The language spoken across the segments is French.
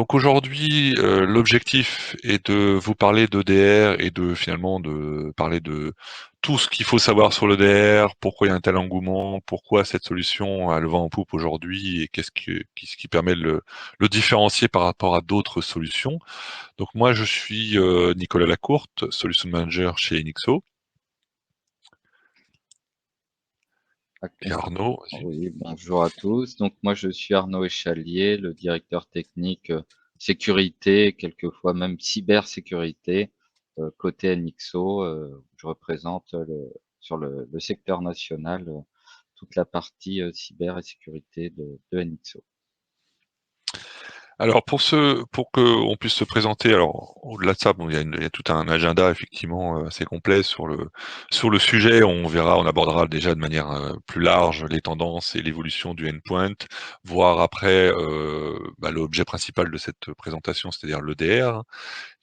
Donc aujourd'hui, l'objectif est de vous parler d'EDR et finalement de parler de tout ce qu'il faut savoir sur l'EDR, pourquoi il y a un tel engouement, pourquoi cette solution a le vent en poupe aujourd'hui et qu'est-ce qui permet de le différencier par rapport à d'autres solutions. Donc moi je suis, Nicolas Lacourte, Solution Manager chez Enixo et D'accord. Arnaud, vas-y. Oui, bonjour à tous. Donc moi je suis Arnaud Échalier, le directeur technique sécurité, quelquefois même cybersécurité côté NXO. Je représente sur le secteur national toute la partie cyber et sécurité de NXO. Alors pour qu'on puisse se présenter, alors au-delà de ça, bon, il y a tout un agenda effectivement assez complet sur le sujet. On verra, on abordera déjà de manière plus large les tendances et l'évolution du endpoint, voir après l'objet principal de cette présentation, c'est-à-dire l'EDR.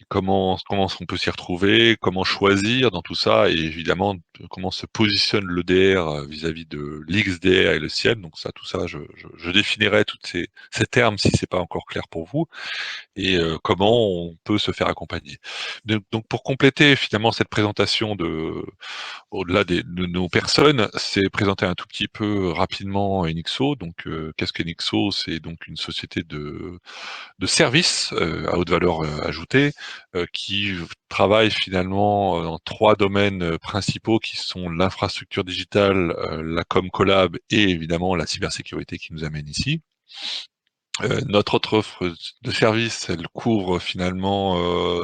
Comment on peut s'y retrouver, comment choisir dans tout ça, et évidemment comment se positionne l'EDR vis-à-vis de l'XDR et le CIEM. Donc ça, tout ça, je définirai tous ces termes si c'est pas encore clair pour vous, et comment on peut se faire accompagner. Donc pour compléter finalement cette présentation au-delà de nos personnes, c'est présenter un tout petit peu rapidement Enixo. Donc qu'est-ce qu'Enixo? C'est donc une société de services à haute valeur ajoutée qui travaillent finalement dans trois domaines principaux qui sont l'infrastructure digitale, la com collab et évidemment la cybersécurité qui nous amène ici. Notre autre offre de service, elle couvre finalement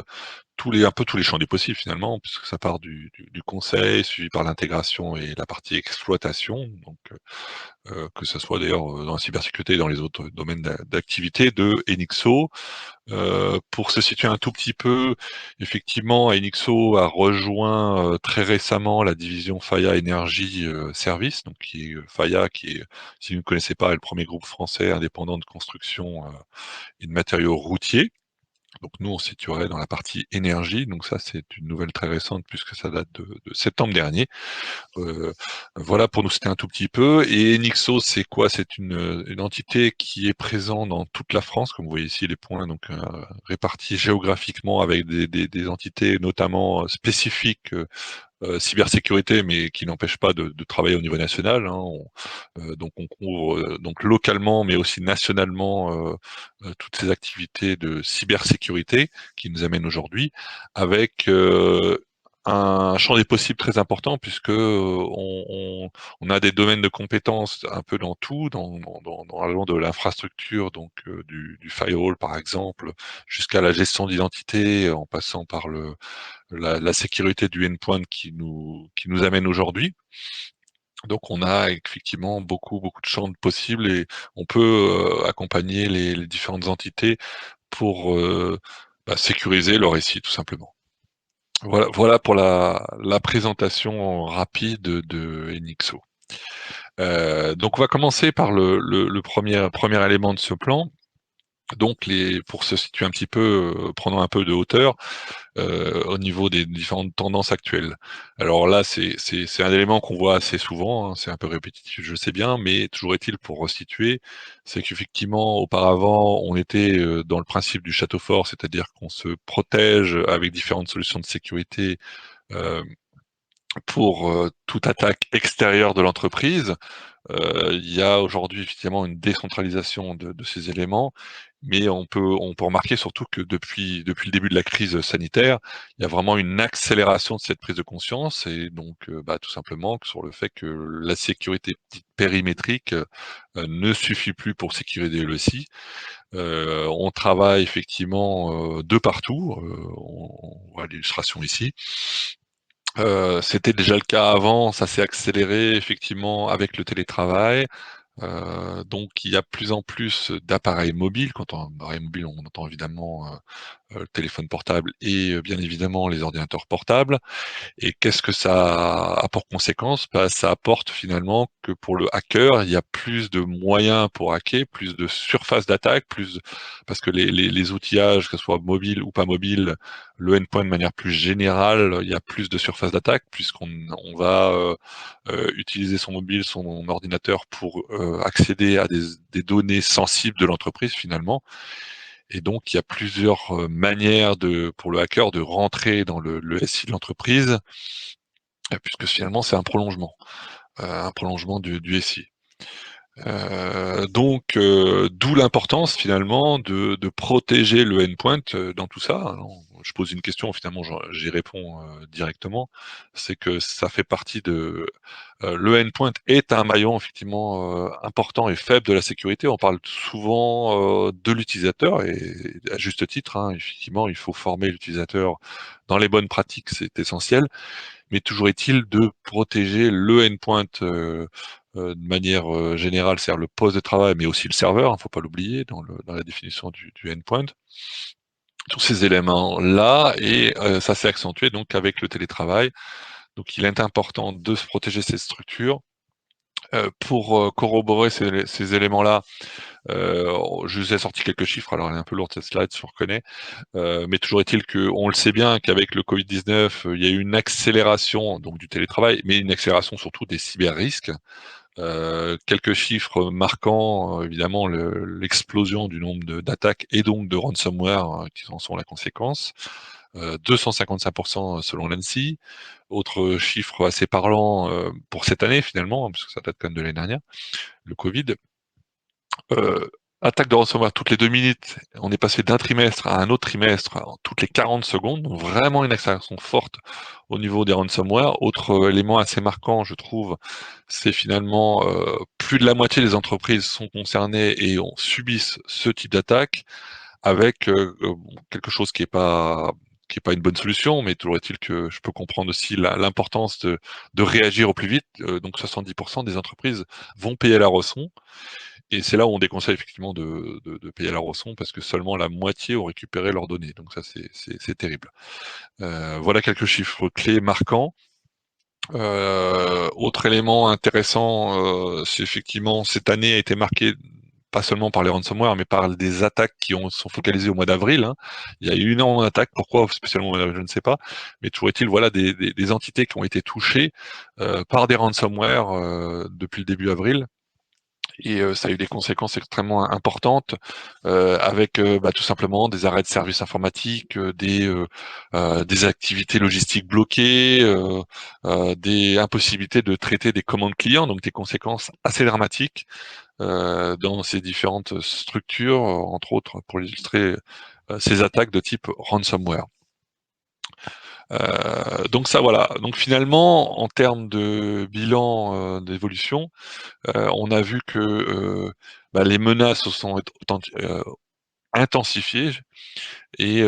un peu tous les champs du possible finalement, puisque ça part du conseil, suivi par l'intégration et la partie exploitation. Donc que ça soit d'ailleurs dans la cybersécurité et dans les autres domaines d'activité de Enixo. Pour se situer un tout petit peu, effectivement, Enixo a rejoint très récemment la division Faya Énergie Service, donc qui est Faya, qui est, si vous ne connaissez pas, est le premier groupe français indépendant de construction et de matériaux routiers. Donc nous, on se situerait dans la partie énergie, donc ça c'est une nouvelle très récente puisque ça date de septembre dernier. Heu, voilà, pour nous c'était un tout petit peu. Et Enixo, c'est quoi? C'est une entité qui est présente dans toute la France, comme vous voyez ici les points, donc répartis géographiquement avec des entités notamment spécifiques cybersécurité, mais qui n'empêchent pas de travailler au niveau national, hein. Donc on couvre donc localement, mais aussi nationalement toutes ces activités de cybersécurité qui nous amènent aujourd'hui avec un champ des possibles très important puisque on a des domaines de compétences un peu dans tout, allant de l'infrastructure, donc du firewall par exemple, jusqu'à la gestion d'identité, en passant par la sécurité du endpoint qui nous amène aujourd'hui. Donc on a effectivement beaucoup de champs de possibles et on peut accompagner les différentes entités pour sécuriser leur récit tout simplement. Voilà pour la présentation rapide de Enixo. Donc on va commencer par le premier élément de ce plan. Donc pour se situer un petit peu, prenons un peu de hauteur au niveau des différentes tendances actuelles. Alors là, c'est un élément qu'on voit assez souvent, hein, c'est un peu répétitif, je sais bien, mais toujours est-il pour resituer, c'est qu'effectivement, auparavant, on était dans le principe du château fort, c'est-à-dire qu'on se protège avec différentes solutions de sécurité euh, pour toute attaque extérieure de l'entreprise. Il y a aujourd'hui effectivement une décentralisation de ces éléments, mais on peut remarquer surtout que depuis le début de la crise sanitaire, il y a vraiment une accélération de cette prise de conscience et donc tout simplement sur le fait que la sécurité dite périmétrique ne suffit plus pour sécuriser le SI. On travaille effectivement de partout, on voit l'illustration ici. C'était déjà le cas avant, ça s'est accéléré effectivement avec le télétravail. Donc il y a plus en plus d'appareils mobiles. Quand on appareil mobile, on entend évidemment, le téléphone portable et bien évidemment les ordinateurs portables. Et qu'est-ce que ça a pour conséquence? Bah, ça apporte finalement que pour le hacker, il y a plus de moyens pour hacker, plus de surface d'attaque, parce que les outillages, que ce soit mobile ou pas mobile, le endpoint de manière plus générale, il y a plus de surface d'attaque puisqu'on va utiliser son mobile, son ordinateur pour accéder à des données sensibles de l'entreprise finalement. Et donc, il y a plusieurs manières pour le hacker de rentrer dans le SI de l'entreprise, puisque finalement, c'est un prolongement du SI. Donc, d'où l'importance finalement de protéger le endpoint dans tout ça. Alors, je pose une question, finalement j'y réponds directement. C'est que ça fait partie le endpoint est un maillon effectivement important et faible de la sécurité. On parle souvent de l'utilisateur et à juste titre, hein, effectivement, il faut former l'utilisateur dans les bonnes pratiques, c'est essentiel. Mais toujours est-il de protéger le endpoint de manière générale, c'est-à-dire le poste de travail, mais aussi le serveur, hein, faut pas l'oublier dans la définition du endpoint. Tous ces éléments-là, et ça s'est accentué donc avec le télétravail. Donc il est important de se protéger ces structures. Pour corroborer ces éléments-là, je vous ai sorti quelques chiffres, alors elle est un peu lourde cette slide, je reconnais. Mais toujours est-il qu'on le sait bien qu'avec le Covid-19, il y a eu une accélération donc du télétravail, mais une accélération surtout des cyber-risques. Quelques chiffres marquants, évidemment l'explosion du nombre d'attaques et donc de ransomware qui en sont la conséquence. 255% selon l'ANSSI. Autre chiffre assez parlant pour cette année finalement, hein, parce que ça date quand même de l'année dernière, le Covid. Euh, Attaque de ransomware toutes les 2 minutes, on est passé d'un trimestre à un autre trimestre toutes les 40 secondes, donc vraiment une accélération forte au niveau des ransomware. Autre élément assez marquant, je trouve, c'est finalement plus de la moitié des entreprises sont concernées et subissent ce type d'attaque, avec quelque chose qui est pas une bonne solution, mais toujours est-il que je peux comprendre aussi l'importance de réagir au plus vite. Donc 70% des entreprises vont payer la rançon. Et c'est là où on déconseille effectivement de payer la rançon parce que seulement la moitié ont récupéré leurs données. Donc ça, c'est terrible. Voilà quelques chiffres clés marquants. Autre élément intéressant, c'est effectivement cette année a été marquée pas seulement par les ransomware, mais par des attaques sont focalisées au mois d'avril, hein. Il y a eu énormément d'attaques. Pourquoi spécialement au mois d'avril, je ne sais pas. Mais toujours est-il, voilà, des entités qui ont été touchées par des ransomware depuis le début avril. Et ça a eu des conséquences extrêmement importantes, avec bah, tout simplement des arrêts de services informatiques, des activités logistiques bloquées, des impossibilités de traiter des commandes clients, donc des conséquences assez dramatiques dans ces différentes structures, entre autres pour illustrer ces attaques de type ransomware. Donc ça voilà. Donc finalement, en termes de bilan d'évolution, on a vu que bah, les menaces se sont intensifiées et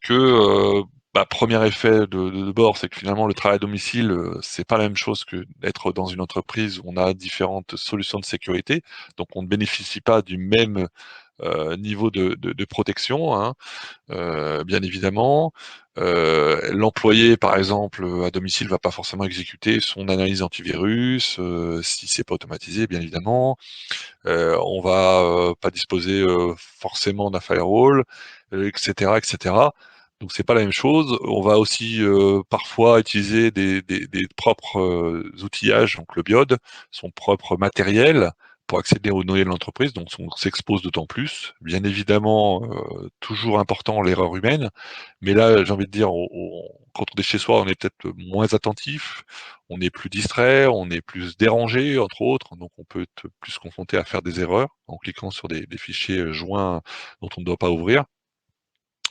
que bah, premier effet de bord, c'est que finalement le travail à domicile, c'est pas la même chose que d'être dans une entreprise où on a différentes solutions de sécurité. Donc on ne bénéficie pas du même niveau de protection, hein. Bien évidemment. L'employé, par exemple, à domicile, va pas forcément exécuter son analyse antivirus si c'est pas automatisé, bien évidemment. On va pas disposer forcément d'un firewall, etc., etc. Donc c'est pas la même chose. On va aussi parfois utiliser des propres outillages, donc le BIOD, son propre matériel pour accéder aux données de l'entreprise, donc on s'expose d'autant plus. Bien évidemment, toujours important l'erreur humaine, mais là j'ai envie de dire, quand on est chez soi, on est peut-être moins attentif, on est plus distrait, on est plus dérangé, entre autres, donc on peut être plus confronté à faire des erreurs en cliquant sur des fichiers joints dont on ne doit pas ouvrir.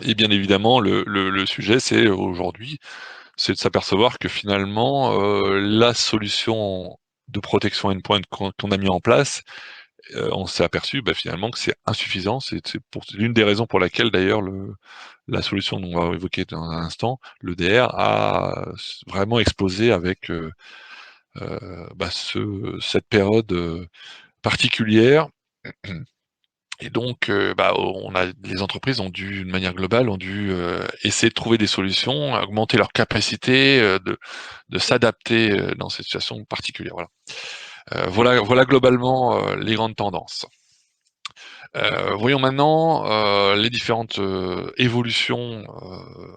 Et bien évidemment, le sujet, c'est aujourd'hui, c'est de s'apercevoir que finalement, la solution de protection endpoint qu'on a mis en place, on s'est aperçu bah, finalement que c'est insuffisant. C'est l'une des raisons pour laquelle d'ailleurs la solution dont on va évoquer dans un instant, l'EDR, a vraiment explosé avec bah, cette période particulière. Et donc, bah, les entreprises ont dû, de manière globale, ont dû essayer de trouver des solutions, augmenter leur capacité de s'adapter dans ces situations particulières. Voilà. Voilà globalement les grandes tendances. Voyons maintenant les différentes évolutions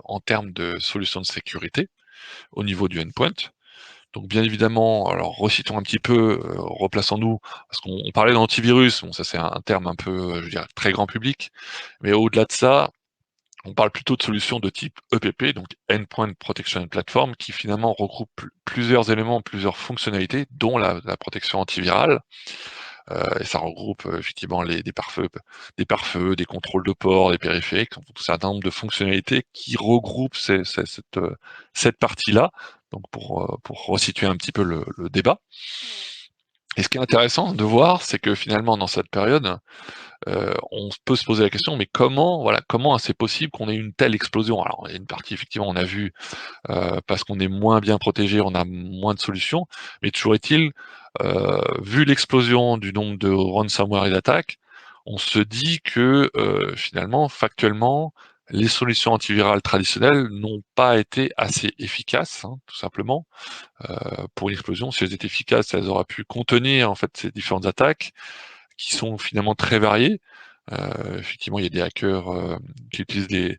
en termes de solutions de sécurité au niveau du endpoint. Donc bien évidemment, alors recitons un petit peu, replaçons-nous, parce qu'on parlait d'antivirus, bon ça c'est un terme un peu, je veux dire très grand public, mais au-delà de ça, on parle plutôt de solutions de type EPP, donc Endpoint Protection Platform, qui finalement regroupe plusieurs éléments, plusieurs fonctionnalités, dont la protection antivirale. Et ça regroupe effectivement des pare-feux, des contrôles de port, des périphériques, donc un certain nombre de fonctionnalités qui regroupent cette partie-là, donc pour resituer un petit peu le débat. Et ce qui est intéressant de voir, c'est que finalement, dans cette période, on peut se poser la question, mais comment c'est possible qu'on ait une telle explosion? Alors, il y a une partie, effectivement, on a vu parce qu'on est moins bien protégé, on a moins de solutions. Mais toujours est-il, vu l'explosion du nombre de ransomware et d'attaques, on se dit que finalement, factuellement, les solutions antivirales traditionnelles n'ont pas été assez efficaces, hein, tout simplement, pour une explosion. Si elles étaient efficaces, elles auraient pu contenir en fait ces différentes attaques, qui sont finalement très variées. Effectivement, il y a des hackers qui utilisent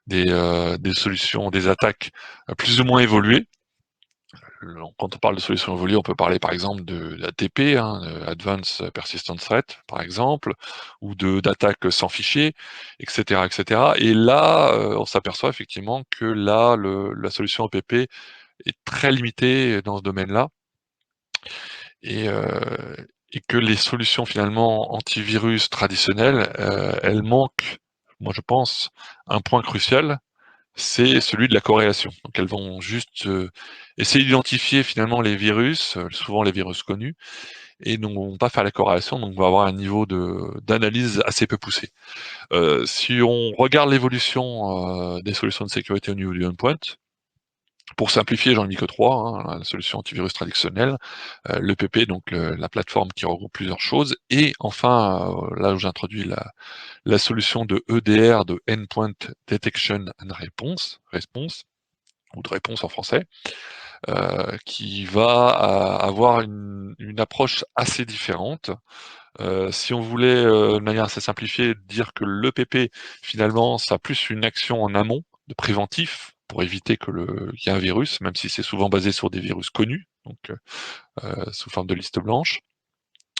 des solutions, des attaques plus ou moins évoluées. Quand on parle de solutions évoluées, on peut parler par exemple de l'ATP, hein, Advanced Persistent Threat, par exemple, ou d'attaques sans fichier, etc., etc. Et là, on s'aperçoit effectivement que là, la solution OPP est très limitée dans ce domaine-là, et, euh, et que les solutions finalement antivirus traditionnelles, elles manquent, moi je pense, un point crucial, c'est celui de la corrélation. Donc elles vont juste essayer d'identifier finalement les virus, souvent les virus connus, et ne vont pas faire la corrélation, donc on va avoir un niveau d'analyse assez peu poussé. Si on regarde l'évolution des solutions de sécurité au niveau du endpoint, pour simplifier, j'en ai mis que trois, hein, la solution antivirus traditionnelle, l'EPP, donc la plateforme qui regroupe plusieurs choses, et enfin, là où j'introduis la solution de EDR, de Endpoint Detection and Response, ou de réponse en français, qui va avoir une approche assez différente. Si on voulait, de manière assez simplifiée, dire que l'EPP, finalement, ça a plus une action en amont, de préventif, pour éviter qu'il y ait un virus, même si c'est souvent basé sur des virus connus, donc sous forme de liste blanche.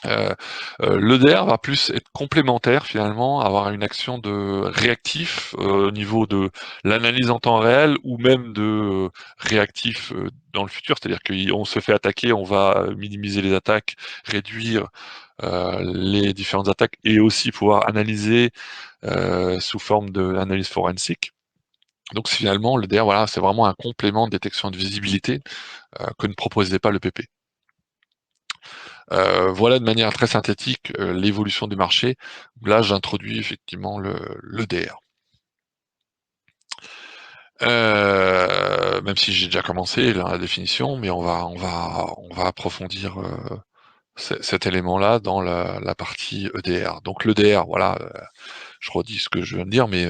Euh, L'EDR va plus être complémentaire finalement, avoir une action de réactif au niveau de l'analyse en temps réel ou même de réactif dans le futur, c'est-à-dire qu'on se fait attaquer, on va minimiser les attaques, réduire les différentes attaques et aussi pouvoir analyser sous forme d'analyse forensique. Donc finalement, l'EDR, voilà, c'est vraiment un complément de détection de visibilité que ne proposait pas le PP. Voilà de manière très synthétique l'évolution du marché. Là, j'introduis effectivement l'EDR. Même si j'ai déjà commencé la définition, mais on va approfondir cet élément-là dans la partie EDR. Donc l'EDR, voilà, je redis ce que je viens de dire, mais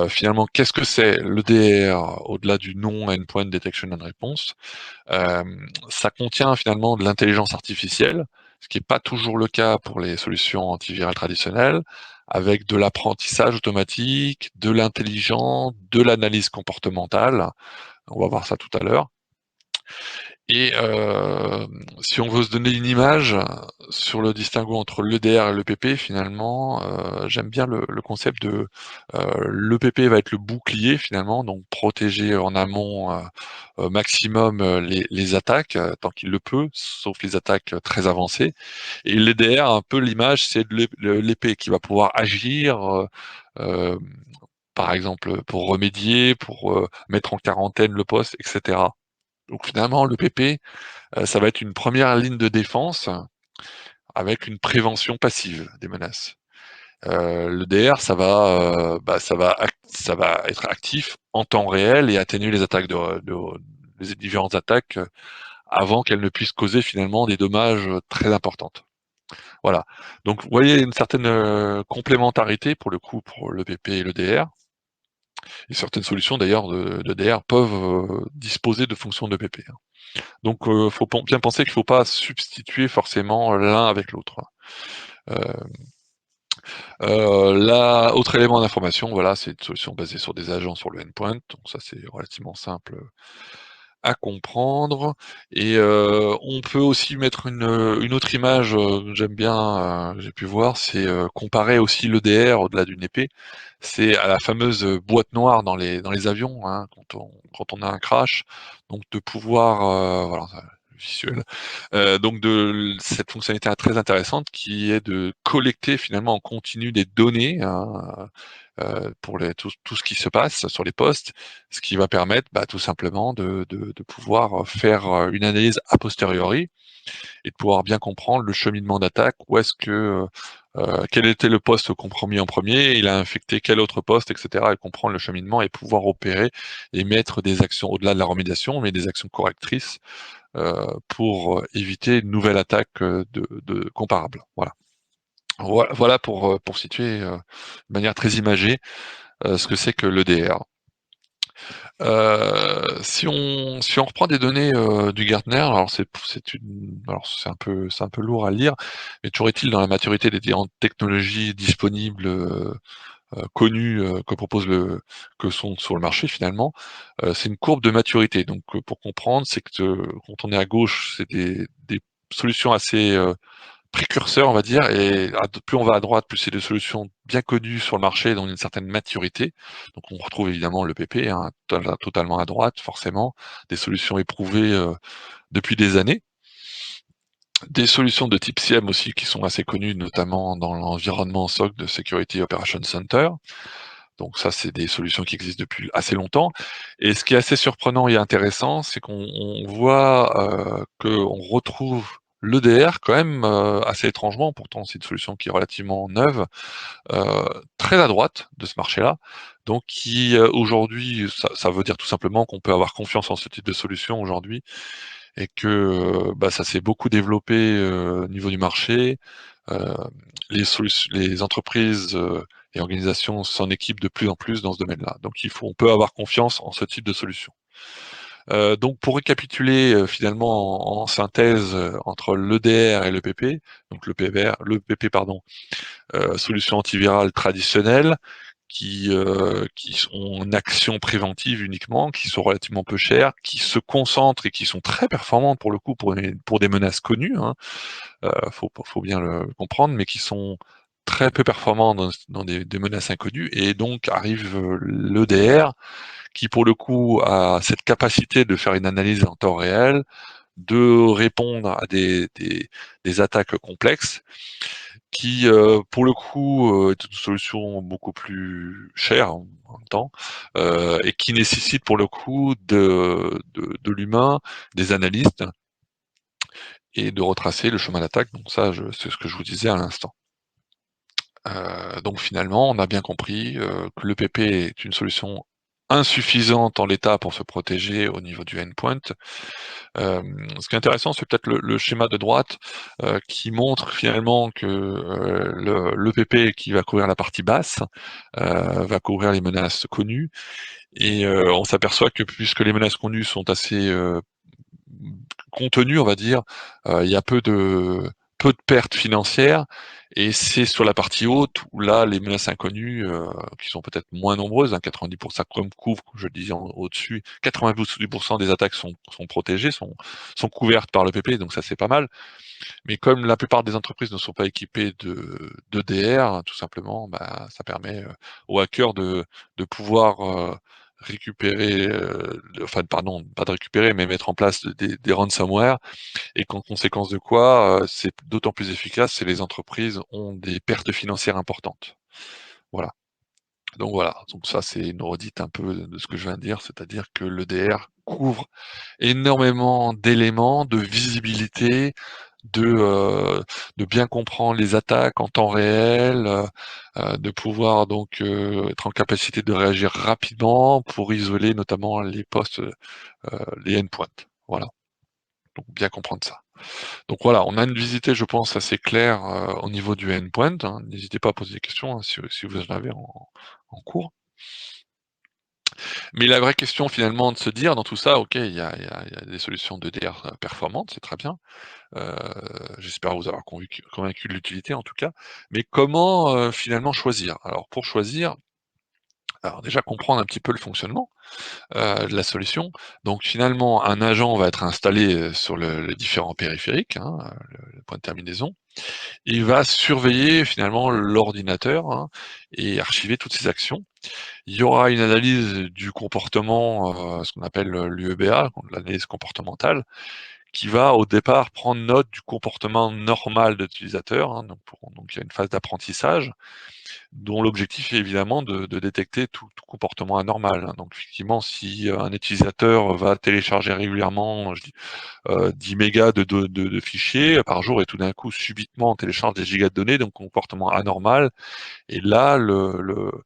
finalement, qu'est-ce que c'est l'EDR au-delà du nom Endpoint Detection and Response? Ça contient finalement de l'intelligence artificielle, ce qui n'est pas toujours le cas pour les solutions antivirales traditionnelles, avec de l'apprentissage automatique, de l'intelligence, de l'analyse comportementale. On va voir ça tout à l'heure. Et si on veut se donner une image sur le distinguo entre l'EDR et l'EPP, finalement, j'aime bien le concept de l'EPP va être le bouclier finalement, donc protéger en amont au maximum les attaques tant qu'il le peut, sauf les attaques très avancées. Et l'EDR, un peu l'image, c'est de l'épée qui va pouvoir agir, euh, par exemple pour remédier, pour mettre en quarantaine le poste, etc. Donc finalement, l'EPP, ça va être une première ligne de défense avec une prévention passive des menaces. Le DR, ça va être actif en temps réel et atténuer les attaques les différentes attaques avant qu'elles ne puissent causer finalement des dommages très importants. Voilà. Donc vous voyez une certaine complémentarité pour le coup pour l'EPP et le DR. Et certaines solutions d'ailleurs de DR peuvent disposer de fonctions d'EPP. Donc, faut bien penser qu'il ne faut pas substituer forcément l'un avec l'autre. Euh, Autre élément d'information, voilà, c'est une solution basée sur des agents sur le endpoint, donc ça c'est relativement simple à comprendre. Et on peut aussi mettre une autre image que j'aime bien, j'ai pu voir, c'est comparer aussi l'EDR au-delà d'une épée. C'est à la fameuse boîte noire dans les avions, hein, quand on a un crash. Donc de pouvoir, voilà, visuel. Donc cette fonctionnalité très intéressante qui est de collecter finalement en continu des données, hein, pour tout ce qui se passe sur les postes, ce qui va permettre tout simplement de pouvoir faire une analyse a posteriori et de pouvoir bien comprendre le cheminement d'attaque, où est-ce que quel était le poste compromis en premier, il a infecté quel autre poste, etc. Et comprendre le cheminement et pouvoir opérer et mettre des actions au-delà de la remédiation, mais des actions correctrices pour éviter une nouvelle attaque de comparable. Voilà. Voilà pour situer de manière très imagée ce que c'est que l'EDR. Si on reprend des données du Gartner, alors c'est un peu lourd à lire, mais toujours est-il dans la maturité des différentes technologies disponibles, connues, que sont sur le marché finalement, c'est une courbe de maturité. Donc pour comprendre, c'est que quand on est à gauche, c'est des solutions assez précurseur, on va dire, et plus on va à droite, plus c'est des solutions bien connues sur le marché, dans une certaine maturité. Donc on retrouve évidemment le PP, hein, totalement à droite, forcément, des solutions éprouvées depuis des années. Des solutions de type SIEM aussi qui sont assez connues, notamment dans l'environnement SOC de Security Operations Center. Donc ça, c'est des solutions qui existent depuis assez longtemps. Et ce qui est assez surprenant et intéressant, c'est qu'on voit qu'on retrouve l'EDR quand même assez étrangement, pourtant c'est une solution qui est relativement neuve, très à droite de ce marché-là. Donc qui aujourd'hui, ça veut dire tout simplement qu'on peut avoir confiance en ce type de solution aujourd'hui et que ça s'est beaucoup développé au niveau du marché. Euh, les entreprises et organisations s'en équipent de plus en plus dans ce domaine-là. Donc on peut avoir confiance en ce type de solution. Donc pour récapituler finalement en synthèse entre l'EDR et le PP, donc le PP pardon, solution antivirale traditionnelle qui sont en action préventive uniquement, qui sont relativement peu chères, qui se concentrent et qui sont très performantes pour le coup pour des menaces connues, hein, faut bien le comprendre, mais qui sont très peu performants dans des menaces inconnues, et donc arrive l'EDR, qui pour le coup a cette capacité de faire une analyse en temps réel, de répondre à des attaques complexes, qui pour le coup est une solution beaucoup plus chère en même temps, et qui nécessite pour le coup de l'humain, des analystes, et de retracer le chemin d'attaque. Donc ça, c'est ce que je vous disais à l'instant. Donc finalement, on a bien compris que l'EPP est une solution insuffisante en l'état pour se protéger au niveau du endpoint. Ce qui est intéressant, c'est peut-être le schéma de droite qui montre finalement que l'EPP qui va couvrir la partie basse va couvrir les menaces connues. Et on s'aperçoit que puisque les menaces connues sont assez contenu, on va dire, il y a peu de pertes financières, et c'est sur la partie haute où là, les menaces inconnues, qui sont peut-être moins nombreuses, hein, 90% comme couvre, comme je le disais au-dessus, 90% des attaques sont protégées, sont couvertes par le PP, donc ça c'est pas mal. Mais comme la plupart des entreprises ne sont pas équipées d'EDR, tout simplement, ça permet aux hackers de pouvoir récupérer, enfin pardon, pas de récupérer, mais mettre en place des ransomware, et qu'en conséquence de quoi, c'est d'autant plus efficace si les entreprises ont des pertes financières importantes. Voilà. Donc ça c'est une redite un peu de ce que je viens de dire, c'est-à-dire que l'EDR couvre énormément d'éléments, de visibilité, de bien comprendre les attaques en temps réel, de pouvoir donc être en capacité de réagir rapidement pour isoler notamment les postes, les endpoints. Voilà, donc bien comprendre ça. Donc voilà, on a une visite, je pense, assez claire au niveau du endpoint, hein. N'hésitez pas à poser des questions, hein, si vous en avez en cours. Mais la vraie question finalement de se dire dans tout ça, OK, il y a des solutions d'EDR performantes, c'est très bien. Heu, J'espère vous avoir convaincu de l'utilité en tout cas. Mais comment finalement choisir? Alors pour choisir, Alors déjà comprendre un petit peu le fonctionnement, de la solution. Donc finalement, un agent va être installé, sur le différents périphériques, hein, le point de terminaison. Il va surveiller finalement l'ordinateur, hein, et archiver toutes ses actions. Il y aura une analyse du comportement, ce qu'on appelle, l'UEBA, l'analyse comportementale, qui va au départ prendre note du comportement normal de l'utilisateur, hein, donc il y a une phase d'apprentissage, dont l'objectif est évidemment de détecter tout comportement anormal, hein. Donc effectivement, si, un utilisateur va télécharger régulièrement, je dis, 10 mégas de fichiers par jour et tout d'un coup, subitement, télécharge des gigas de données, donc comportement anormal, et là, le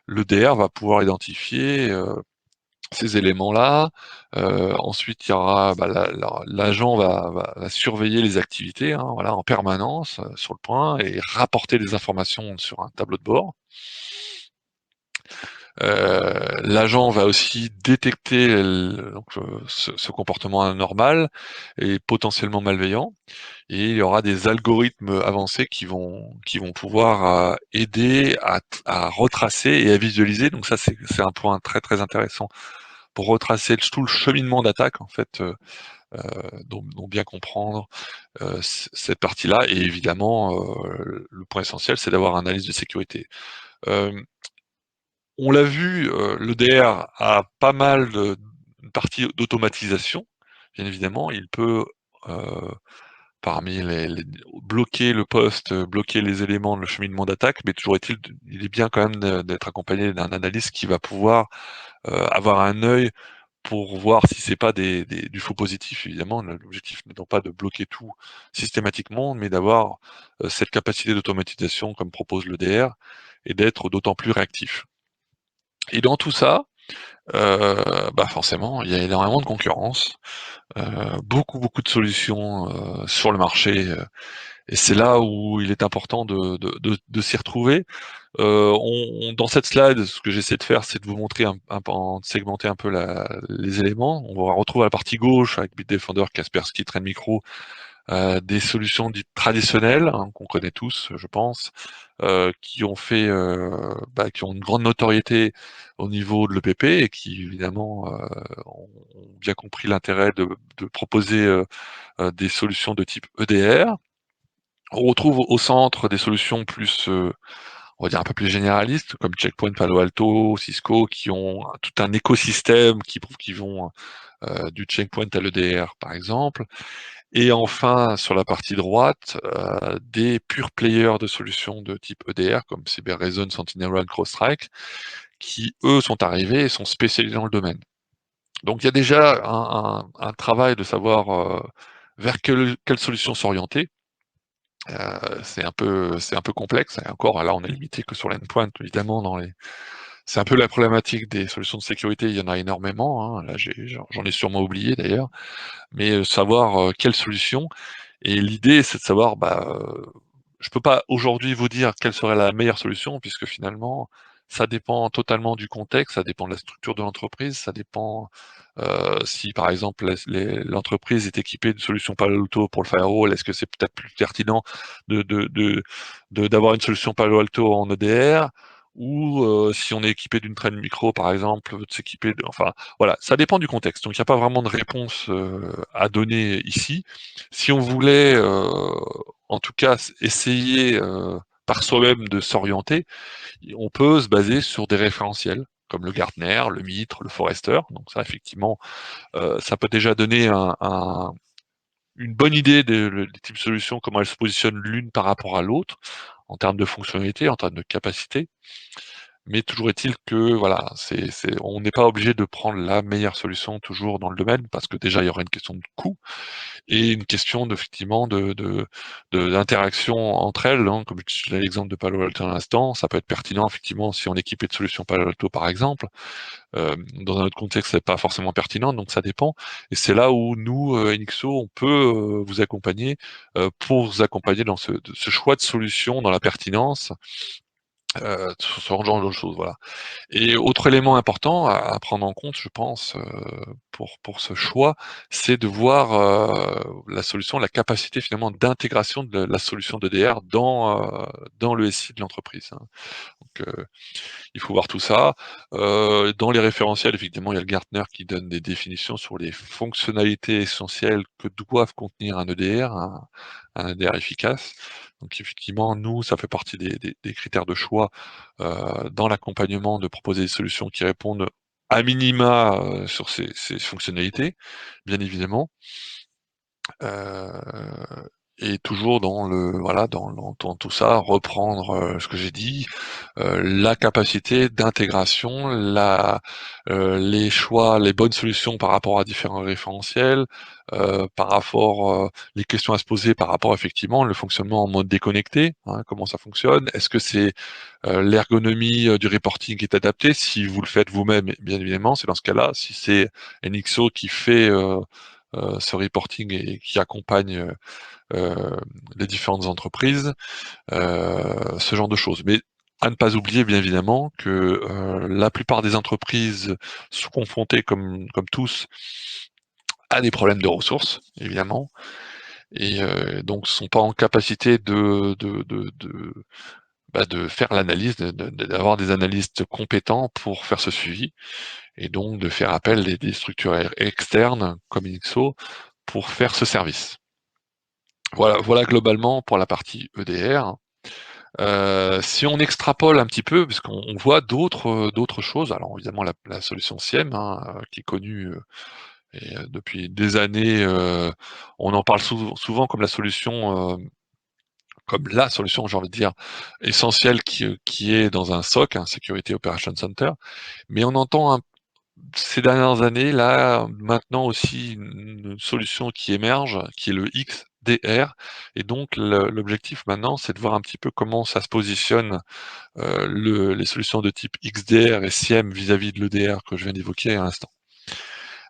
DR va pouvoir identifier, ces éléments-là. Ensuite, il y aura, bah, l'agent va surveiller les activités, hein, voilà, en permanence, sur le point, et rapporter des informations sur un tableau de bord. L'agent va aussi détecter ce comportement anormal et potentiellement malveillant, et il y aura des algorithmes avancés qui vont pouvoir, aider à retracer et à visualiser. Donc ça, c'est un point très, très intéressant pour retracer tout le cheminement d'attaque, en fait, donc bien comprendre, cette partie-là, et évidemment, le point essentiel, c'est d'avoir un analyse de sécurité. Hem, on l'a vu, l'EDR a pas mal une partie d'automatisation. Bien évidemment, il peut, heu, parmi les bloquer le poste, bloquer les éléments, le cheminement d'attaque, mais toujours est-il il est bien quand même d'être accompagné d'un analyste qui va pouvoir, avoir un œil pour voir si c'est pas du faux positif. Évidemment, l'objectif n'étant pas de bloquer tout systématiquement, mais d'avoir, cette capacité d'automatisation comme propose l'EDR, et d'être d'autant plus réactif. Et dans tout ça, bah, forcément, il y a énormément de concurrence, heu, beaucoup de solutions, sur le marché, et c'est là où il est important de s'y retrouver. Dans cette slide, ce que j'essaie de faire, c'est de vous montrer de segmenter un peu les éléments. On va retrouver à la partie gauche avec Bitdefender, Kaspersky, Trendmicro, des solutions dites traditionnelles, hein, qu'on connaît tous, je pense, qui ont fait, qui ont une grande notoriété au niveau de l'EPP, et qui évidemment, ont bien compris l'intérêt de proposer, des solutions de type EDR. On retrouve au centre des solutions plus, on va dire un peu plus généralistes, comme Checkpoint, Palo Alto, Cisco, qui ont tout un écosystème qui vont, du Checkpoint à l'EDR, par exemple. Et enfin, sur la partie droite, des pure players de solutions de type EDR, comme Cyberreason, SentinelOne, CrowdStrike, qui eux sont arrivés et sont spécialisés dans le domaine. Donc il y a déjà un travail de savoir, vers quelle solution s'orienter. C'est un peu complexe, et encore là on est limité que sur l'endpoint évidemment c'est un peu la problématique des solutions de sécurité, il y en a énormément, hein. Là j'en ai sûrement oublié d'ailleurs, mais savoir, quelle solution. Et l'idée, c'est de savoir, je peux pas aujourd'hui vous dire quelle serait la meilleure solution, puisque finalement, ça dépend totalement du contexte, ça dépend de la structure de l'entreprise, ça dépend, si par exemple l'entreprise est équipée de solutions Palo Alto pour le firewall, est-ce que c'est peut-être plus pertinent d'avoir une solution Palo Alto en EDR? Ou, si on est équipé d'une Trend Micro par exemple, de s'équiper enfin voilà, ça dépend du contexte. Donc il n'y a pas vraiment de réponse, à donner ici. Si on voulait, en tout cas essayer, par soi-même de s'orienter, on peut se baser sur des référentiels comme le Gartner, le MITRE, le Forrester. Donc ça effectivement, ça peut déjà donner une bonne idée des types de solutions, comment elles se positionnent l'une par rapport à l'autre, en termes de fonctionnalité, en termes de capacité. Mais toujours est-il que voilà, on n'est pas obligé de prendre la meilleure solution toujours dans le domaine, parce que déjà il y aurait une question de coût et une question effectivement d'interaction entre elles, hein. Comme je donnais l'exemple de Palo Alto à l'instant, ça peut être pertinent effectivement si on est équipé de solutions Palo Alto par exemple. Dans un autre contexte, c'est pas forcément pertinent, donc ça dépend. Et c'est là où nous, NXO, on peut, vous accompagner, pour vous accompagner dans ce choix de solution, dans la pertinence, ce genre de choses, voilà. Et autre élément important à prendre en compte, je pense, pour ce choix, c'est de voir, la solution, la capacité finalement d'intégration de la solution d'EDR dans le SI de l'entreprise, hein. Donc, il faut voir tout ça. Dans les référentiels, effectivement, il y a le Gartner qui donne des définitions sur les fonctionnalités essentielles que doivent contenir un EDR, un EDR efficace. Donc effectivement, nous, ça fait partie des critères de choix, dans l'accompagnement, de proposer des solutions qui répondent à minima, sur ces fonctionnalités, bien évidemment. Heu et toujours dans le voilà, dans tout ça, reprendre, ce que j'ai dit, la capacité d'intégration, les choix, les bonnes solutions par rapport à différents référentiels, par rapport, les questions à se poser par rapport effectivement le fonctionnement en mode déconnecté, hein, comment ça fonctionne? Est-ce que c'est, l'ergonomie, du reporting qui est adaptée? Si vous le faites vous-même, bien évidemment, c'est dans ce cas-là. Si c'est NXO qui fait, ce reporting et qui accompagne, les différentes entreprises, ce genre de choses. Mais à ne pas oublier bien évidemment que, la plupart des entreprises sont confrontées comme tous à des problèmes de ressources, évidemment, et donc sont pas en capacité de faire l'analyse, d'avoir des analystes compétents pour faire ce suivi et donc de faire appel des structures externes comme Inixo pour faire ce service. Voilà globalement pour la partie EDR. Si on extrapole un petit peu, parce qu'on voit d'autres choses, alors évidemment la solution SIEM, hein, qui est connue, depuis des années, on en parle souvent comme la solution, comme la solution, j'ai envie de dire, essentielle qui est dans un SOC, un Security Operations Center. Mais on entend ces dernières années, là, maintenant aussi une solution qui émerge, qui est le XDR. Et donc l'objectif maintenant, c'est de voir un petit peu comment ça se positionne, les solutions de type XDR et SIEM vis-à-vis de l'EDR que je viens d'évoquer à l'instant.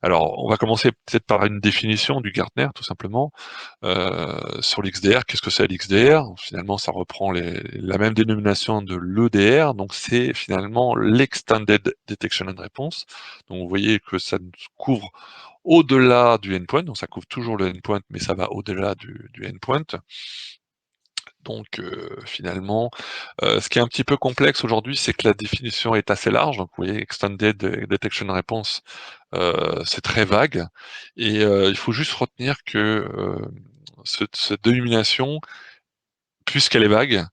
Alors, on va commencer peut-être par une définition du Gartner, tout simplement. Sur l'XDR, qu'est-ce que c'est l'XDR? Finalement, ça reprend la même dénomination de l'EDR, donc c'est finalement l'Extended Detection and Response. Donc vous voyez que ça nous couvre au-delà du endpoint, donc ça couvre toujours le endpoint, mais ça va au-delà du endpoint. Donc finalement, ce qui est un petit peu complexe aujourd'hui, c'est que la définition est assez large. Donc vous voyez, Extended Detection and Response, c'est très vague et il faut juste retenir que, cette dénomination, puisqu'elle est vague,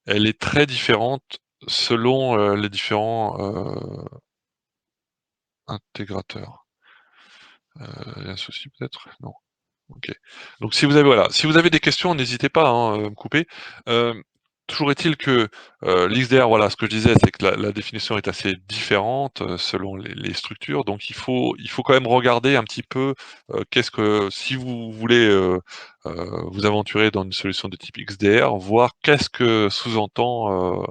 elle est très différente selon, les différents, intégrateurs. Il y a un souci peut-être? Non? OK. Donc si vous avez voilà, si vous avez des questions, n'hésitez pas, hein, me couper. Hem, toujours est-il que, l'XDR, voilà, ce que je disais, c'est que la définition est assez différente, selon les structures. Donc il faut quand même regarder un petit peu, qu'est-ce que si vous voulez, vous aventurer dans une solution de type XDR, voir qu'est-ce que sous-entend,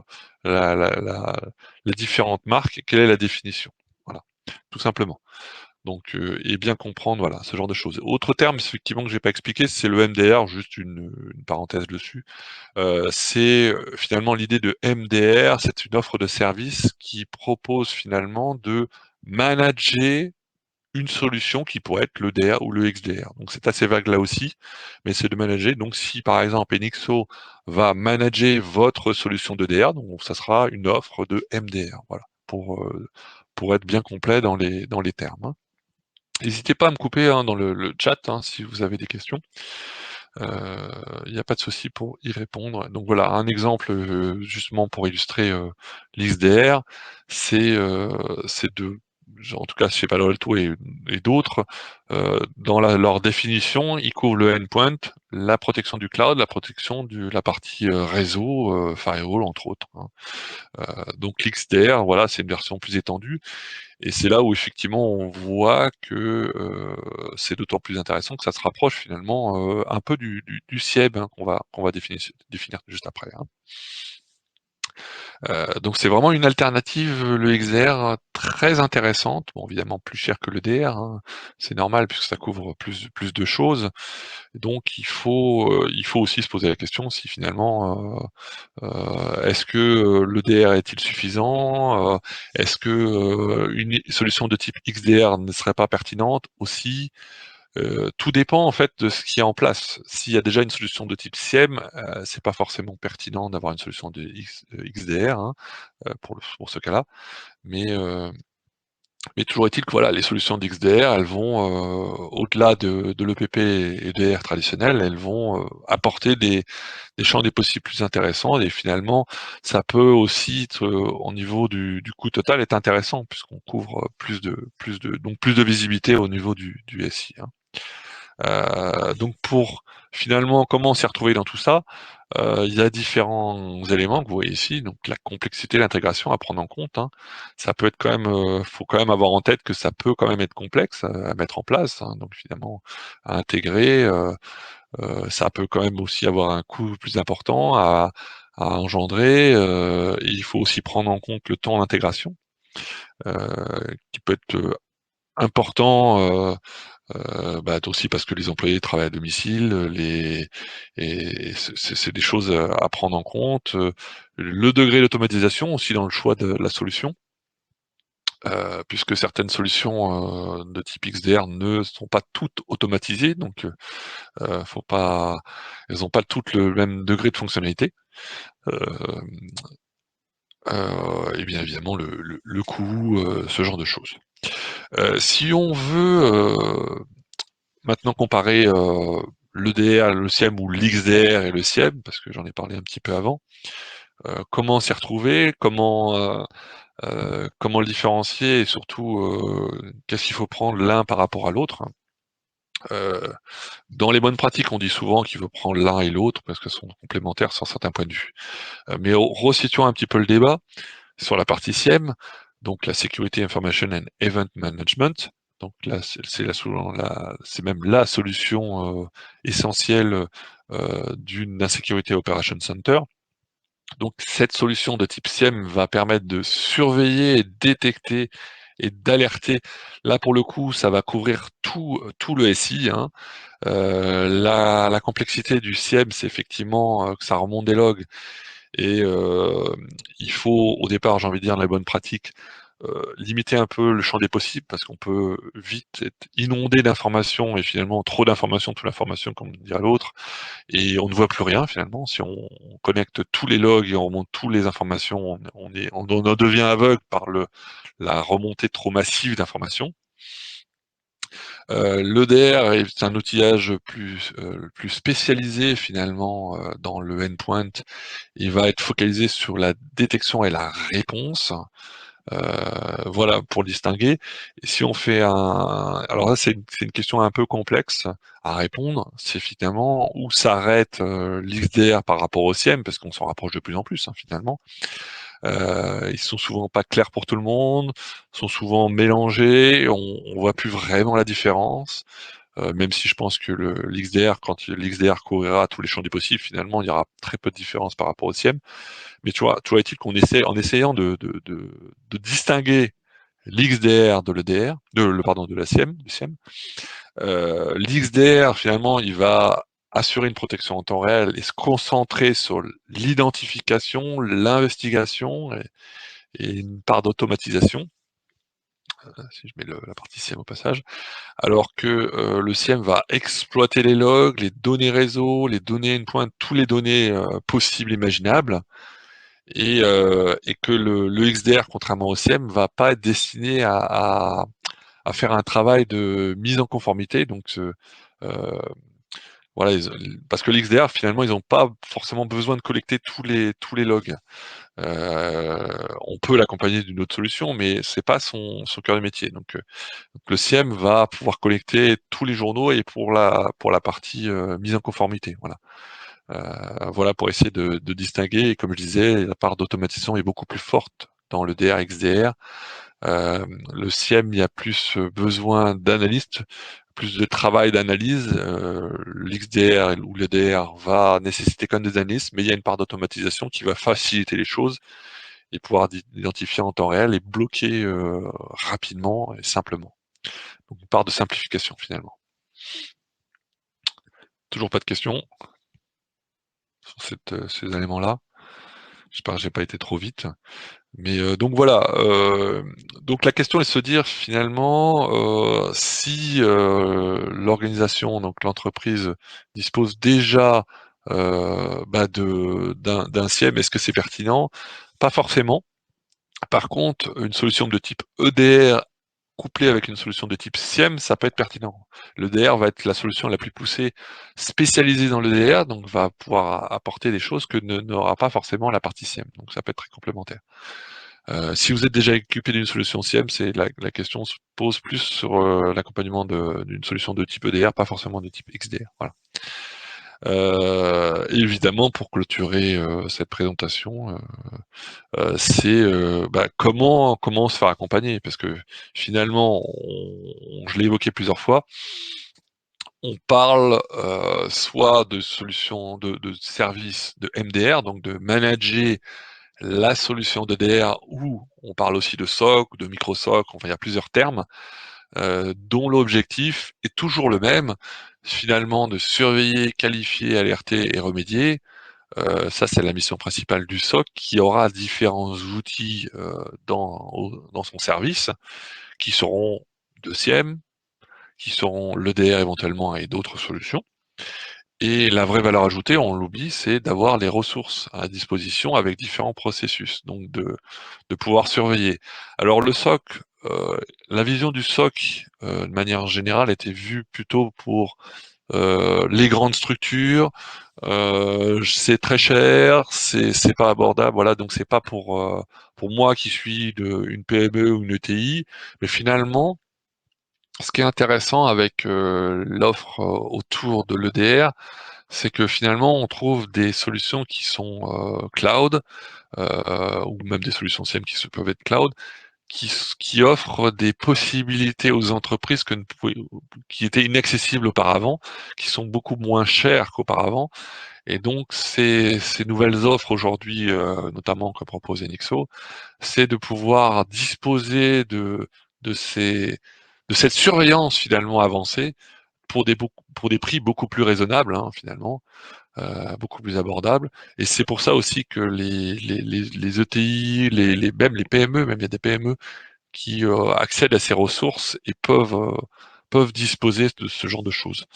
la la la les différentes marques et quelle est la définition. Voilà, tout simplement. Donc, et bien comprendre, voilà, ce genre de choses. Autre terme, effectivement, que j'ai pas expliqué, c'est le MDR, juste une parenthèse dessus. C'est, finalement l'idée de MDR, c'est une offre de service qui propose finalement de manager une solution qui pourrait être l'EDR ou le XDR. Donc c'est assez vague là aussi, mais c'est de manager. Donc si par exemple Enixo va manager votre solution d'EDR, donc ça sera une offre de MDR, voilà, pour être bien complet dans les termes, hein. N'hésitez pas à me couper, hein, dans le chat, hein, si vous avez des questions. Il n'y a pas de souci pour y répondre. Donc voilà, un exemple, justement pour illustrer, l'XDR, c'est, de en tout cas chez Palo Alto et d'autres, dans leur définition, ils couvrent le endpoint, la protection du cloud, la protection de la partie, réseau, firewall entre autres, hein. Donc l'XDR, voilà, c'est une version plus étendue et c'est là où effectivement on voit que, c'est d'autant plus intéressant que ça se rapproche finalement, un peu du SIEM, hein, qu'on va définir juste après, hein. Donc c'est vraiment une alternative, le XDR, très intéressante. Bon, évidemment plus cher que le DR, hein, c'est normal puisque ça couvre plus de choses. Donc il faut aussi se poser la question si finalement, est-ce que, le DR est-il suffisant? Est-ce que, une solution de type XDR ne serait pas pertinente aussi? Tout dépend en fait de ce qui est en place. S'il y a déjà une solution de type SIEM, c'est pas forcément pertinent d'avoir une solution de XDR, hein, pour ce cas-là. Mais, heu, mais toujours est-il que voilà, les solutions d'XDR, elles vont, au-delà de l'EPP et DR traditionnels, elles vont, apporter des champs des possibles plus intéressants et finalement, ça peut aussi être, au niveau du coût total, être intéressant puisqu'on couvre, plus de visibilité au niveau du SI, hein. Donc pour finalement, comment on s'est retrouvé dans tout ça? Il y a différents éléments que vous voyez ici, donc la complexité, l'intégration à prendre en compte, hein. Ça peut être quand même, faut quand même avoir en tête que ça peut quand même être complexe, à mettre en place, hein, donc finalement à intégrer, ça peut quand même aussi avoir un coût plus important à engendrer, et il faut aussi prendre en compte le temps d'intégration, qui peut être, important, bah, aussi parce que les employés travaillent à domicile, les et c'est des choses, à prendre en compte, le degré d'automatisation aussi dans le choix de la solution, puisque certaines solutions, de type XDR ne sont pas toutes automatisées, donc faut pas elles ont pas toutes le même degré de fonctionnalité. Hem, et bien évidemment le coût, ce genre de choses. Si on veut, maintenant comparer, l'EDR, le SIEM ou l'XDR et le SIEM, parce que j'en ai parlé un petit peu avant. Comment s'y retrouver? Comment le différencier et surtout, qu'est-ce qu'il faut prendre l'un par rapport à l'autre? Heu, Dans les bonnes pratiques, on dit souvent qu'il faut prendre l'un et l'autre parce qu'elles sont complémentaires sur certains points de vue. Mais resituons un petit peu le débat sur la partie SIEM, donc la Security Information and Event Management. Donc là, c'est même la solution, essentielle, d'une Security Operations Center. Donc cette solution de type SIEM va permettre de surveiller et détecter et d'alerter. Là, pour le coup, ça va couvrir tout le SI, hein. La complexité du SIEM, c'est effectivement, que ça remonte des logs et il faut au départ, j'ai envie de dire, dans les bonnes pratiques, limiter un peu le champ des possibles parce qu'on peut vite être inondé d'informations et finalement trop d'informations, toute l'information comme dirait l'autre et on ne voit plus rien finalement. Si on connecte tous les logs et on remonte toutes les informations, on en devient aveugle par la remontée trop massive d'informations. L'EDR est un outillage plus spécialisé finalement, dans le endpoint. Il va être focalisé sur la détection et la réponse. Heu, voilà, pour le distinguer. Et si on fait alors là, c'est une question un peu complexe à répondre. C'est finalement où s'arrête, l'XDR par rapport au SIEM, parce qu'on s'en rapproche de plus en plus, hein, finalement. Ils sont souvent pas clairs pour tout le monde, sont souvent mélangés, on voit plus vraiment la différence. Même si je pense que le l'XDR, quand l'XDR couvrira tous les champs des possibles, finalement, il y aura très peu de différence par rapport au SIEM. Mais tu vois, toujours est-il qu'on essaie, en essayant de distinguer l'XDR de l'EDR, de la SIEM, du SIEM, l'XDR, finalement, il va assurer une protection en temps réel et se concentrer sur l'identification, l'investigation et une part d'automatisation, si je mets la partie SIEM au passage. Alors que, le SIEM va exploiter les logs, les données réseau, les données endpoint, tous les données, possibles, imaginables et que le XDR, contrairement au SIEM, va pas être destiné à faire un travail de mise en conformité. Donc, heu, voilà, parce que l'XDR, finalement, ils n'ont pas forcément besoin de collecter tous les logs. On peut l'accompagner d'une autre solution, mais c'est pas son cœur de métier. Donc le SIEM va pouvoir collecter tous les journaux et pour la partie, mise en conformité, voilà. Voilà pour essayer de distinguer et comme je disais, la part d'automatisation est beaucoup plus forte dans le DR, XDR. Le SIEM, il y a plus, besoin d'analystes, plus de travail d'analyse. L'XDR ou l'EDR va nécessiter quand même des analystes, mais il y a une part d'automatisation qui va faciliter les choses et pouvoir identifier en temps réel et bloquer rapidement et simplement. Donc une part de simplification finalement. Toujours pas de questions sur ces éléments-là. J'espère que j'ai pas été trop vite. Mais donc voilà, donc la question est de se dire finalement, si, l'organisation, donc l'entreprise dispose déjà, d'un SIEM, est-ce que c'est pertinent? Pas forcément. Par contre, une solution de type EDR couplée avec une solution de type SIEM, ça peut être pertinent. L'EDR va être la solution la plus poussée, spécialisée dans l'EDR, donc va pouvoir apporter des choses que n'aura pas forcément la partie SIEM, donc ça peut être très complémentaire. Si vous êtes déjà équipé d'une solution SIEM, c'est la question se pose plus sur l'accompagnement d'une solution de type EDR, pas forcément de type XDR. Voilà. Évidemment, pour clôturer cette présentation, c'est comment se faire accompagner, parce que finalement, je l'ai évoqué plusieurs fois, on parle soit de solutions de services de MDR, donc de manager la solution d'EDR, ou on parle aussi de SOC, de micro-SOC, enfin il y a plusieurs termes, dont l'objectif est toujours le même, finalement de surveiller, qualifier, alerter et remédier. Ça c'est la mission principale du SOC, qui aura différents outils dans son service, qui seront de SIEM, qui seront l'EDR éventuellement et d'autres solutions. Et la vraie valeur ajoutée, on l'oublie, c'est d'avoir les ressources à disposition avec différents processus, donc de pouvoir surveiller. Alors le SOC, la vision du SOC, de manière générale, était vue plutôt pour les grandes structures. C'est très cher, c'est pas abordable, voilà, donc c'est pas pour moi qui suis une PME ou une ETI, mais finalement, ce qui est intéressant avec l'offre autour de l'EDR, c'est que finalement on trouve des solutions qui sont cloud, ou même des solutions SIEM peuvent être cloud, qui offrent des possibilités aux entreprises qui étaient inaccessibles auparavant, qui sont beaucoup moins chères qu'auparavant. Et donc ces nouvelles offres aujourd'hui, notamment que propose Enixo, c'est de pouvoir disposer de ces de cette surveillance finalement avancée pour des prix beaucoup plus raisonnables, hein, finalement, beaucoup plus abordables. Et c'est pour ça aussi que les ETI, même les PME, même il y a des PME qui accèdent à ces ressources et peuvent disposer de ce genre de choses.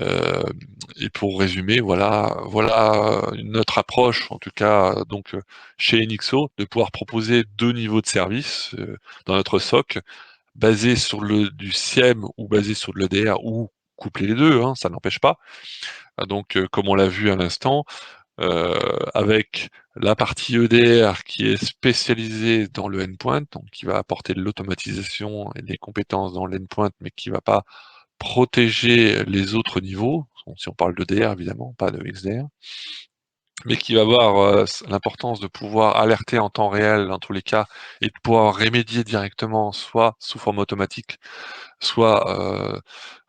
Euh, et pour résumer, voilà notre approche, en tout cas chez Enixo, de pouvoir proposer deux niveaux de service dans notre SOC, basé sur du SIEM ou basé sur de l'EDR ou coupler les deux, hein, ça n'empêche pas. Donc, comme on l'a vu à l'instant, avec la partie EDR qui est spécialisée dans le endpoint, donc qui va apporter de l'automatisation et des compétences dans l'endpoint, mais qui va pas protéger les autres niveaux, si on parle d'EDR évidemment, pas de XDR, mais qui va avoir l'importance de pouvoir alerter en temps réel dans tous les cas et de pouvoir remédier directement, soit sous forme automatique, soit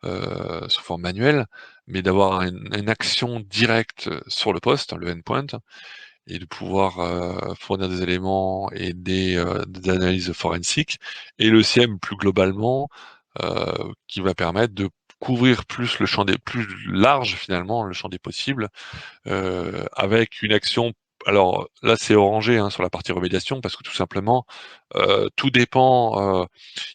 sous forme manuelle, mais d'avoir une action directe sur le poste, le endpoint, et de pouvoir fournir des éléments et des analyses forensiques, et le SIEM plus globalement, qui va permettre de couvrir plus large finalement le champ des possibles, avec une action. Alors là, c'est orangé hein, sur la partie remédiation, parce que tout simplement, tout dépend.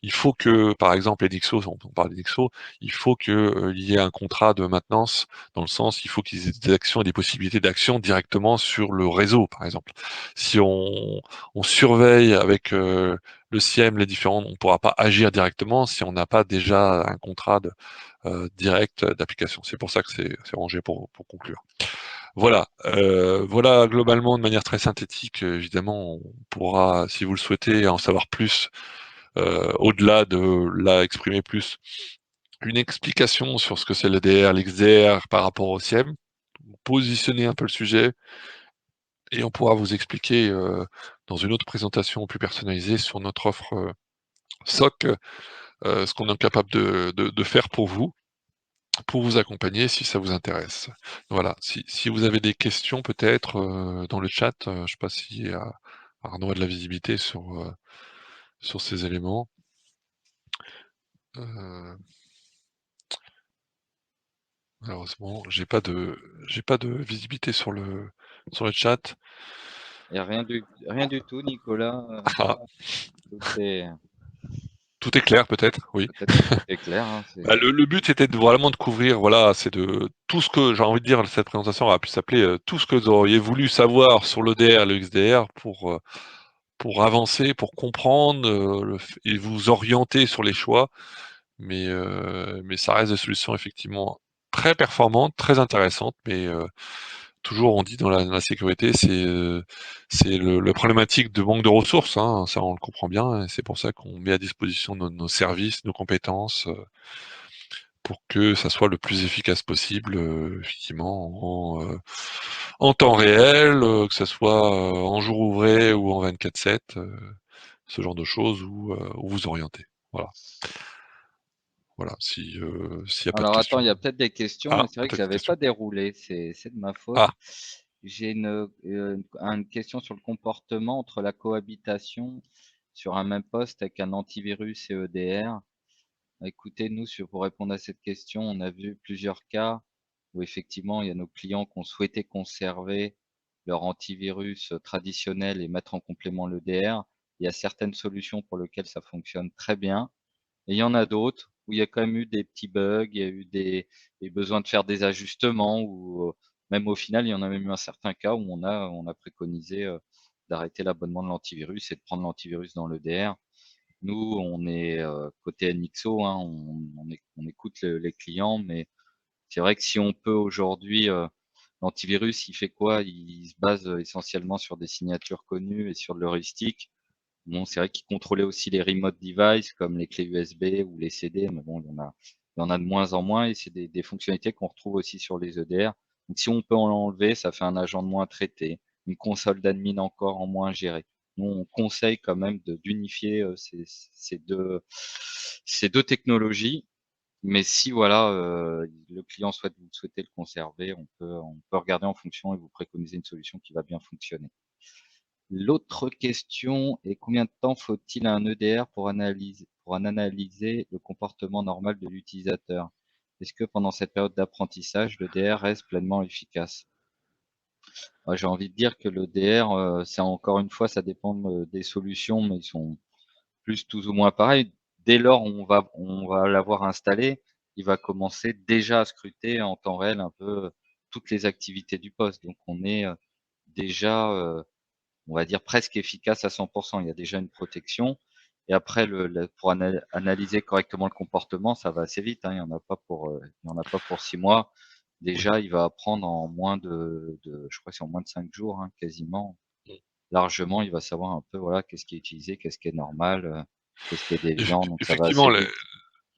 Il faut que, par exemple, Edixo, on parle d'Edixo, il faut que il y ait un contrat de maintenance, dans le sens, il faut qu'ils aient des actions et des possibilités d'action directement sur le réseau, par exemple. Si on surveille avec le SIEM les différents, on ne pourra pas agir directement si on n'a pas déjà un contrat direct d'application. C'est pour ça que c'est rangé pour conclure. Voilà globalement de manière très synthétique. Évidemment, on pourra, si vous le souhaitez, en savoir plus, au-delà de là exprimer plus une explication sur ce que c'est le DR, l'XDR par rapport au SIEM, positionner un peu le sujet, et on pourra vous expliquer dans une autre présentation plus personnalisée sur notre offre SOC, ce qu'on est capable de faire pour vous accompagner si ça vous intéresse. Voilà, si vous avez des questions peut-être dans le chat, je sais pas s'il y a Arnaud a de la visibilité sur ces éléments. Malheureusement, j'ai pas de visibilité sur le chat. Et rien du tout, Nicolas. Ah, Tout est tout est clair peut-être, oui. peut-être que tout est clair, hein, Bah, le but était vraiment de couvrir, voilà, c'est de tout ce que j'ai envie de dire, cette présentation aurait pu s'appeler tout ce que vous auriez voulu savoir sur l'EDR et le XDR pour avancer, pour comprendre et vous orienter sur les choix. Mais ça reste des solutions effectivement très performantes, très intéressantes, mais toujours on dit dans la sécurité, c'est le problématique de manque de ressources, hein, ça on le comprend bien, et c'est pour ça qu'on met à disposition nos services, nos compétences, pour que ça soit le plus efficace possible, effectivement en temps réel, que ça soit en jour ouvré ou en 24/7, ce genre de choses où vous orienter. Voilà. Voilà, s'il y a pas de Alors attends, questions. il y a peut-être des questions, Ah, mais c'est vrai que peut-être une j'avais question. pas déroulé. C'est de ma faute. Ah, J'ai une question sur le comportement entre la cohabitation sur un même poste avec un antivirus et EDR. Écoutez, nous, pour répondre à cette question, on a vu plusieurs cas où effectivement, il y a nos clients qui ont souhaité conserver leur antivirus traditionnel et mettre en complément l'EDR. Il y a certaines solutions pour lesquelles ça fonctionne très bien. Et il y en a d'autres où il y a quand même eu des petits bugs, il y a eu des besoins de faire des ajustements ou même au final, il y en a même eu un certain cas où on a préconisé d'arrêter l'abonnement de l'antivirus et de prendre l'antivirus dans l'EDR. Nous, on est côté NXO, hein, on écoute les clients, mais c'est vrai que si on peut aujourd'hui, l'antivirus, il fait quoi? Il se base essentiellement sur des signatures connues et sur de l'heuristique. Bon, c'est vrai qu'ils contrôlaient aussi les remote devices comme les clés USB ou les CD, mais bon, il y en a de moins en moins et c'est des fonctionnalités qu'on retrouve aussi sur les EDR. Donc, si on peut en enlever, ça fait un agent de moins traité, une console d'admin encore en moins gérée. Nous, on conseille quand même d'unifier ces deux technologies. Mais si voilà, le client souhaite, vous souhaitez le conserver, on peut regarder en fonction et vous préconiser une solution qui va bien fonctionner. L'autre question est combien de temps faut-il à un EDR pour en analyser le comportement normal de l'utilisateur? Est-ce que pendant cette période d'apprentissage, l'EDR reste pleinement efficace? Moi, j'ai envie de dire que l'EDR, c'est encore une fois, ça dépend des solutions, mais ils sont plus tous ou moins pareils. Dès lors où on va l'avoir installé, il va commencer déjà à scruter en temps réel un peu toutes les activités du poste. Donc on est déjà on va dire presque efficace à 100%. Il y a déjà une protection. Et après, pour analyser correctement le comportement, ça va assez vite, hein. Il y en a pas pour 6 mois. oui. Déjà, il va apprendre en moins je crois que c'est en moins de 5 jours, hein, quasiment. Largement, il va savoir un peu, voilà, qu'est-ce qui est utilisé, qu'est-ce qui est normal, qu'est-ce qui est déviant. Donc, ça va Effectivement, assez vite.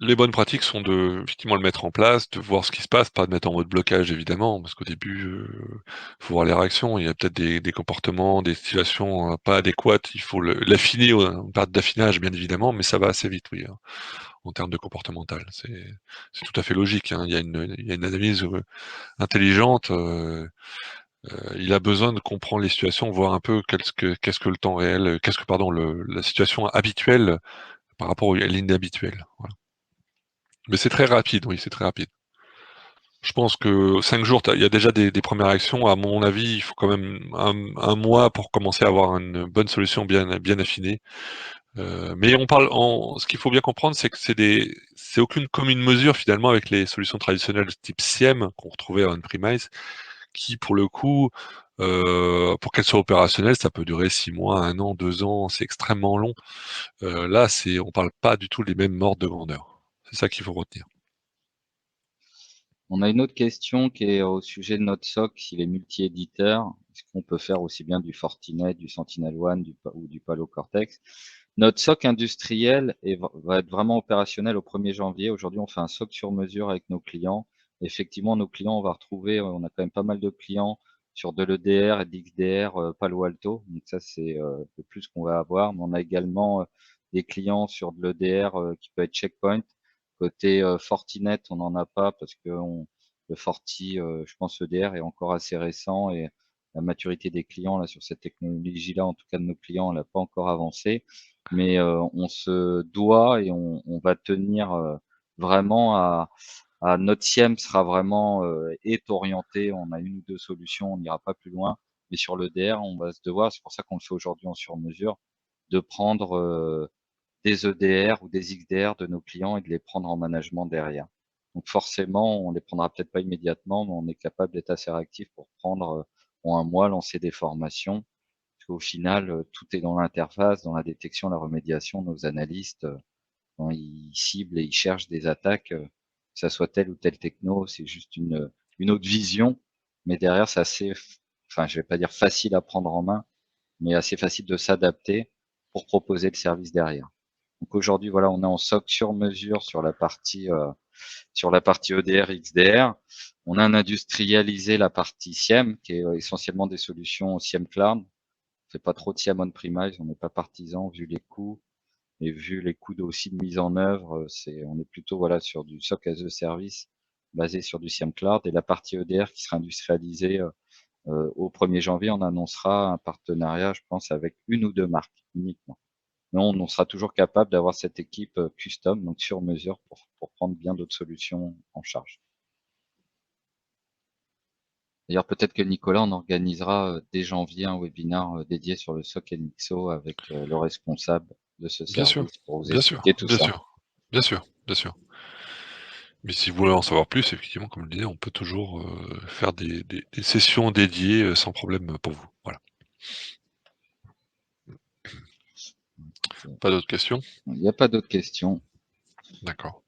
les bonnes pratiques sont de effectivement le mettre en place, de voir ce qui se passe, pas de mettre en mode blocage évidemment, parce qu'au début, faut voir les réactions. Il y a peut-être des comportements, des situations pas adéquates. Il faut l'affiner, on parle d'affinage bien évidemment, mais ça va assez vite, oui, hein, en termes de comportemental. C'est tout à fait logique, hein. Il y a une analyse intelligente. Il a besoin de comprendre les situations, voir un peu qu'est-ce que le temps réel, qu'est-ce que pardon, la situation habituelle par rapport à l'inhabituel. Voilà. Mais c'est très rapide, oui, c'est très rapide. Je pense que 5 jours, il y a déjà des premières actions. À mon avis, il faut quand même un mois pour commencer à avoir une bonne solution bien affinée. Mais ce qu'il faut bien comprendre, c'est que c'est aucune commune mesure finalement avec les solutions traditionnelles type SIEM qu'on retrouvait en on-premise, qui pour le coup, pour qu'elles soient opérationnelles, ça peut durer 6 mois, 1 an, 2 ans, c'est extrêmement long. Là, on parle pas du tout les mêmes ordres de grandeur. C'est ça qu'il faut retenir. On a une autre question qui est au sujet de notre SOC, s'il est multi-éditeur. Est-ce qu'on peut faire aussi bien du Fortinet, du SentinelOne, ou du Palo Cortex? Notre SOC industriel va être vraiment opérationnel au 1er janvier. Aujourd'hui, on fait un SOC sur mesure avec nos clients. Effectivement, nos clients, on va retrouver, on a quand même pas mal de clients sur de l'EDR et de l'XDR Palo Alto. Donc ça, c'est le plus qu'on va avoir. Mais on a également des clients sur de l'EDR qui peut être Checkpoint. Côté Fortinet, on n'en a pas parce que le Forti, je pense, EDR est encore assez récent et la maturité des clients là sur cette technologie-là, en tout cas de nos clients, elle n'a pas encore avancé. Mais on se doit et on va tenir vraiment à notre SIEM sera vraiment est orienté. On a une ou deux solutions, on n'ira pas plus loin. Mais sur l'EDR, on va se devoir, c'est pour ça qu'on le fait aujourd'hui en sur-mesure, de prendre des EDR ou des XDR de nos clients et de les prendre en management derrière. Donc forcément, on les prendra peut-être pas immédiatement, mais on est capable d'être assez réactif pour prendre en un mois, lancer des formations. Parce qu'au final, tout est dans l'interface, dans la détection, la remédiation. Nos analystes, quand ils ciblent et ils cherchent des attaques, que ça soit telle ou telle techno, c'est juste une autre vision. Mais derrière, c'est assez, enfin, je vais pas dire facile à prendre en main, mais assez facile de s'adapter pour proposer le service derrière. Donc aujourd'hui, voilà, on est en SOC sur mesure sur la partie EDR, XDR. On a industrialisé la partie SIEM, qui est essentiellement des solutions SIEM Cloud. On fait pas trop de SIEM on-premise, on n'est pas partisan vu les coûts et vu les coûts aussi de mise en œuvre. On est plutôt voilà sur du SOC as a service basé sur du SIEM Cloud et la partie EDR qui sera industrialisée au 1er janvier. On annoncera un partenariat, je pense, avec une ou deux marques uniquement. Mais on sera toujours capable d'avoir cette équipe custom, donc sur mesure, pour prendre bien d'autres solutions en charge. D'ailleurs, peut-être que Nicolas, on organisera dès janvier un webinaire dédié sur le SOC NXO avec le responsable de ce Bien sûr, service pour vous bien sûr, expliquer tout bien ça. sûr, bien sûr, bien sûr. Mais si vous voulez en savoir plus, effectivement, comme je le disais, on peut toujours, faire des sessions dédiées, sans problème, pour vous. Voilà. Pas d'autres questions? Il n'y a pas d'autres questions. D'accord.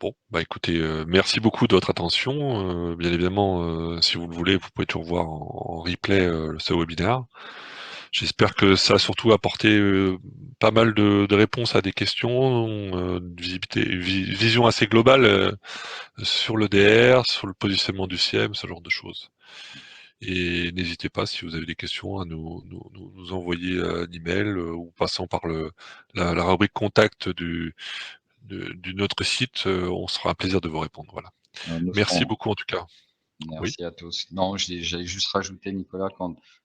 Bon, bah, écoutez, merci beaucoup de votre attention. Bien évidemment, si vous le voulez, vous pouvez toujours voir en replay, ce webinaire. J'espère que ça a surtout apporté, pas mal de réponses à des questions, une vision assez globale, sur l'EDR, sur le positionnement du SIEM, ce genre de choses. Et n'hésitez pas, si vous avez des questions, à nous envoyer, un email, ou passant par la rubrique contact du notre site, on se fera un plaisir de vous répondre, voilà. Nous Merci serons. beaucoup en tout cas. Oui? Merci à tous. Non, j'allais juste rajouter, Nicolas,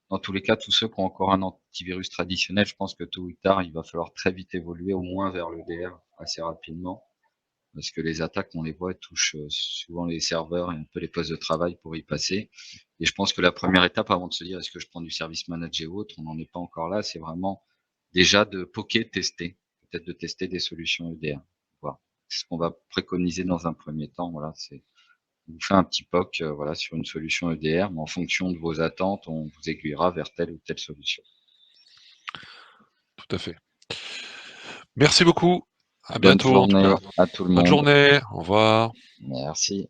dans tous les cas, tous ceux qui ont encore un antivirus traditionnel, je pense que tôt ou tard, il va falloir très vite évoluer, au moins vers le DR, assez rapidement. Parce que les attaques, on les voit, elles touchent souvent les serveurs et un peu les postes de travail pour y passer. Et je pense que la première étape, avant de se dire est-ce que je prends du service manager ou autre, on n'en est pas encore là, c'est vraiment déjà de poker, tester, peut-être de tester des solutions EDR. Voilà. C'est ce qu'on va préconiser dans un premier temps. Voilà, c'est on vous fait un petit POC voilà, sur une solution EDR, mais en fonction de vos attentes, on vous aiguillera vers telle ou telle solution. Tout à fait. Merci beaucoup. À Bonne bientôt en tout journée cas. à tout le Bonne monde. journée. Au revoir. Merci.